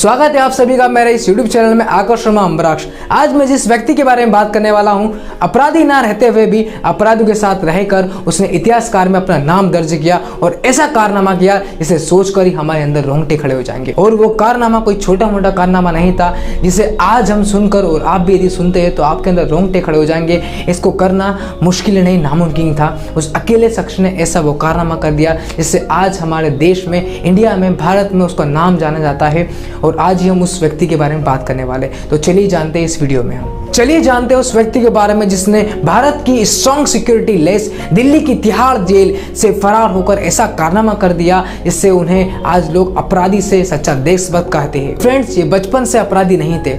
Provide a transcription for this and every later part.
स्वागत है आप सभी का मेरे इस YouTube चैनल में आकाश शर्मा अम्बराक्ष। आज मैं जिस व्यक्ति के बारे में बात करने वाला हूं, अपराधी ना रहते हुए भी अपराधियों के साथ रहकर उसने इतिहासकार में अपना नाम दर्ज किया और ऐसा कारनामा किया जिसे सोचकर ही हमारे अंदर रोंगटे खड़े हो जाएंगे। और वो कारनामा कोई छोटा मोटा कारनामा नहीं था जिसे आज हम सुनकर और आप भी यदि सुनते हैं तो आपके अंदर रोंगटे खड़े हो जाएंगे। इसको करना मुश्किल नहीं, नामुमकिन था। उस अकेले शख्स ने ऐसा वो कारनामा कर दिया जिससे आज हमारे देश में, इंडिया में, भारत में उसका नाम जाना जाता है। और आज ही हम उस व्यक्ति के बारे में बात करने वाले, तो चलिए जानते हैं इस वीडियो में। हम चलिए जानते हैं उस व्यक्ति के बारे में जिसने भारत की स्ट्रॉन्ग सिक्योरिटी लेस दिल्ली की तिहाड़ जेल से फरार होकर ऐसा कारनामा कर दिया जिससे उन्हें आज लोग अपराधी से सच्चा देशभक्त कहते हैं। फ्रेंड्स, ये बचपन से अपराधी नहीं थे,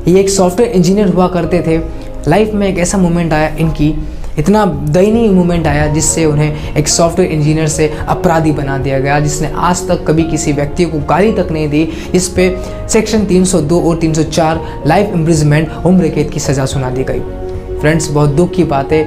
ये एक सॉफ्टवेयर इंजीनियर हुआ करते थे। लाइफ में एक ऐसा मोमेंट आया, इनकी इतना दयनीय मोमेंट आया जिससे उन्हें एक सॉफ्टवेयर इंजीनियर से अपराधी बना दिया गया, जिसने आज तक कभी किसी व्यक्ति को गाली तक नहीं दी। इस पे सेक्शन 302 और 304 लाइफ इम्प्रिजमेंट, उम्र कैद की सज़ा सुना दी गई। फ्रेंड्स, बहुत दुख की बात है,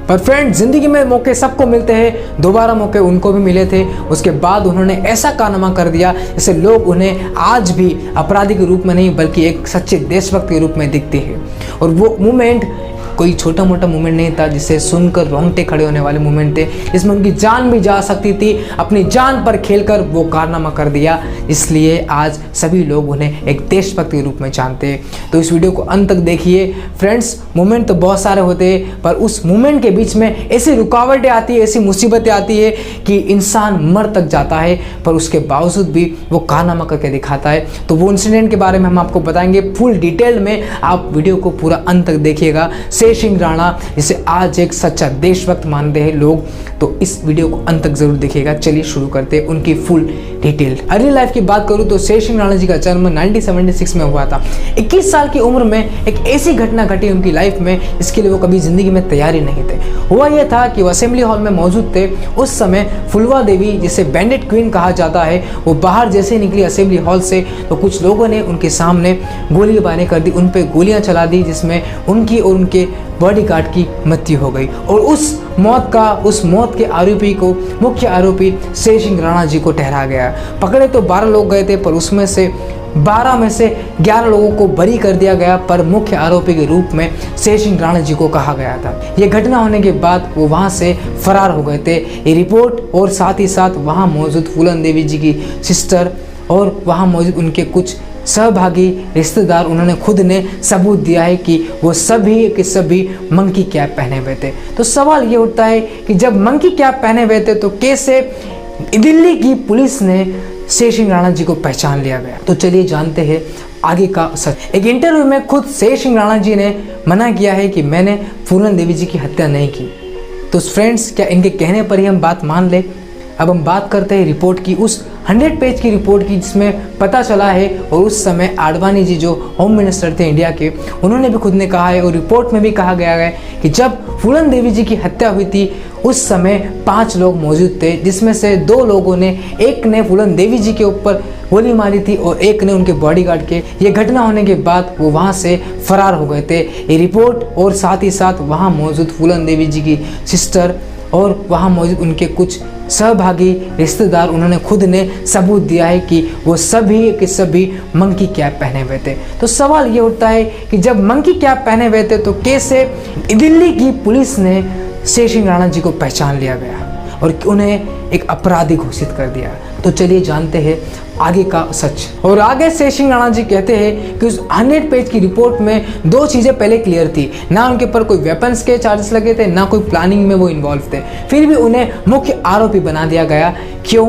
पर फ्रेंड्स ज़िंदगी में मौके सबको मिलते हैं, दोबारा मौके उनको भी मिले थे। उसके बाद उन्होंने ऐसा कारनामा कर दिया जिससे लोग उन्हें आज भी अपराधी के रूप में नहीं बल्कि एक सच्चे देशभक्त के रूप में दिखते हैं। और वो मोमेंट कोई छोटा मोटा मूवमेंट नहीं था जिसे सुनकर रोंगटे खड़े होने वाले मूवमेंट थे, इसमें उनकी जान भी जा सकती थी। अपनी जान पर खेलकर वो कारनामा कर दिया, इसलिए आज सभी लोग उन्हें एक देशभक्त के रूप में जानते हैं। तो इस वीडियो को अंत तक देखिए। फ्रेंड्स, मूवमेंट तो बहुत सारे होते हैं, पर उस मूवमेंट के बीच में ऐसी रुकावटें आती है, ऐसी मुसीबतें आती है कि इंसान मर तक जाता है, पर उसके बावजूद भी वो कारनामा करके दिखाता है। तो वो इंसिडेंट के बारे में हम आपको बताएंगे फुल डिटेल में। आप वीडियो को पूरा अंत तक देखिएगा। सिंह राणा, जिसे आज एक सच्चा देशभक्त मानते हैं लोग, तो इस वीडियो को अंत तक जरूर देखिएगा। चलिए शुरू करते हैं उनकी फुल डिटेल। अर्ली लाइफ की बात करूं तो शेर सिंह राणा जी का जन्म 1976 में हुआ था। 21 साल की उम्र में एक ऐसी घटना घटी उनकी लाइफ में, इसके लिए वो कभी जिंदगी में तैयारी नहीं थे। हुआ यह था कि वो असेंबली हॉल में मौजूद थे। उस समय फुलवा देवी, जिसे बैंडेड क्वीन कहा जाता है, वो बाहर जैसे निकली असेंबली हॉल से तो कुछ लोगों ने उनके सामने गोलीबारी कर दी, उन पर गोलियां चला दी, जिसमें उनकी और उनके बॉडीगार्ड की मृत्यु हो गई। और उस मौत के आरोपी को, मुख्य आरोपी शेर सिंह राणा जी को ठहराया गया। पकड़े तो 12 लोग गए थे, पर उसमें से 12 में से 11 लोगों को बरी कर दिया गया, पर मुख्य आरोपी के रूप में शेर सिंह राणा जी को कहा गया था। ये घटना होने के बाद वो वहाँ से फरार हो गए थे। ये रिपोर्ट और साथ ही साथ वहाँ मौजूद फूलन देवी जी की सिस्टर और वहाँ मौजूद उनके कुछ सहभागी रिश्तेदार, उन्होंने खुद ने सबूत दिया है कि वो सभी के सभी मंकी कैप पहने हुए थे। तो सवाल ये उठता है कि जब मंकी कैप पहने हुए थे तो कैसे दिल्ली की पुलिस ने शेर सिंह राणा जी को पहचान लिया गया? तो चलिए जानते हैं आगे का सच। एक इंटरव्यू में खुद शेर सिंह राणा जी ने मना किया है कि मैंने फूलन देवी जी की हत्या नहीं की। तो फ्रेंड्स, क्या इनके कहने पर ही हम बात मान ले? अब हम बात करते हैं रिपोर्ट की, उस 100 पेज की रिपोर्ट की, जिसमें पता चला है, और उस समय आडवाणी जी जो होम मिनिस्टर थे इंडिया के, उन्होंने भी खुद ने कहा है और रिपोर्ट में भी कहा गया है कि जब फूलन देवी जी की हत्या हुई थी उस समय 5 लोग मौजूद थे, जिसमें से 2 लोगों ने, एक ने फूलन देवी जी के ऊपर गोली मारी थी और एक ने उनके बॉडीगार्ड के। ये घटना होने के बाद वो वहाँ से फरार हो गए थे। ये रिपोर्ट और साथ ही साथ वहाँ मौजूद फूलन देवी जी की सिस्टर और वहाँ मौजूद उनके कुछ सहभागी रिश्तेदार, उन्होंने खुद ने सबूत दिया है कि वो सभी के सभी मंकी कैप पहने हुए थे। तो सवाल ये उठता है कि जब मंकी कैप पहने हुए थे तो कैसे दिल्ली की पुलिस ने शेर सिंह राणा जी को पहचान लिया गया और उन्हें एक अपराधी घोषित कर दिया? तो चलिए जानते हैं आगे का सच। और आगे शेर सिंह राणा जी कहते हैं कि उस 100 पेज की रिपोर्ट में 2 चीज़ें पहले क्लियर थी, ना उनके ऊपर कोई वेपन्स के चार्जेस लगे थे, ना कोई प्लानिंग में वो इन्वॉल्व थे, फिर भी उन्हें मुख्य आरोपी बना दिया गया। क्यों?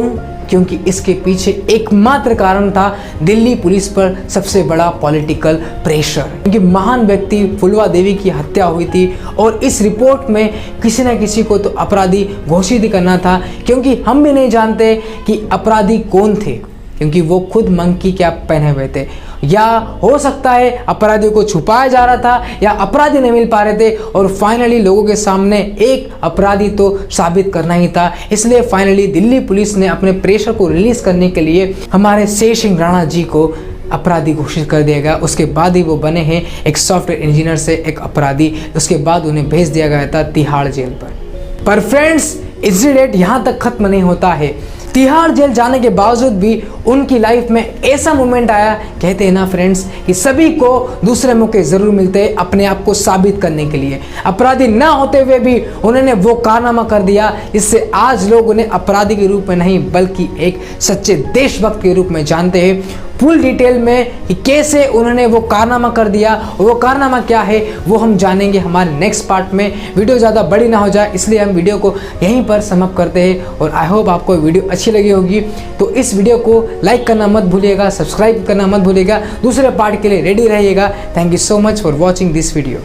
क्योंकि इसके पीछे एकमात्र कारण था दिल्ली पुलिस पर सबसे बड़ा पॉलिटिकल प्रेशर। क्योंकि महान व्यक्ति फुलवा देवी की हत्या हुई थी और इस रिपोर्ट में किसी न किसी को तो अपराधी घोषित करना था, क्योंकि हम भी नहीं जानते कि अपराधी कौन थे, क्योंकि वो खुद मंकी कैप पहने हुए थे। या हो सकता है अपराधियों को छुपाया जा रहा था या अपराधी नहीं मिल पा रहे थे और फाइनली लोगों के सामने एक अपराधी तो साबित करना ही था। इसलिए फाइनली दिल्ली पुलिस ने अपने प्रेशर को रिलीज करने के लिए हमारे शेर सिंह राणा जी को अपराधी घोषित कर दिया गया। उसके बाद ही वो बने हैं एक सॉफ्टवेयर इंजीनियर से एक अपराधी। उसके बाद उन्हें भेज दिया गया था तिहाड़ जेल पर। फ्रेंड्स, इंसिडेंट यहाँ तक खत्म नहीं होता है। तिहाड़ जेल जाने के बावजूद भी उनकी लाइफ में ऐसा मोमेंट आया, कहते हैं ना फ्रेंड्स कि सभी को दूसरे मौके ज़रूर मिलते हैं अपने आप को साबित करने के लिए। अपराधी ना होते हुए भी उन्होंने वो कारनामा कर दिया, इससे आज लोग उन्हें अपराधी के रूप में नहीं बल्कि एक सच्चे देशभक्त के रूप में जानते हैं। फुल डिटेल में कि कैसे उन्होंने वो कारनामा कर दिया और वो कारनामा क्या है वो हम जानेंगे हमारे नेक्स्ट पार्ट में। वीडियो ज़्यादा बड़ी ना हो जाए इसलिए हम वीडियो को यहीं पर समाप्त करते हैं और आई होप आपको वीडियो अच्छी लगी होगी। तो इस वीडियो को लाइक करना मत भूलिएगा, सब्सक्राइब करना मत भूलिएगा, दूसरे पार्ट के लिए रेडी रहिएगा। Thank you so much for watching this video.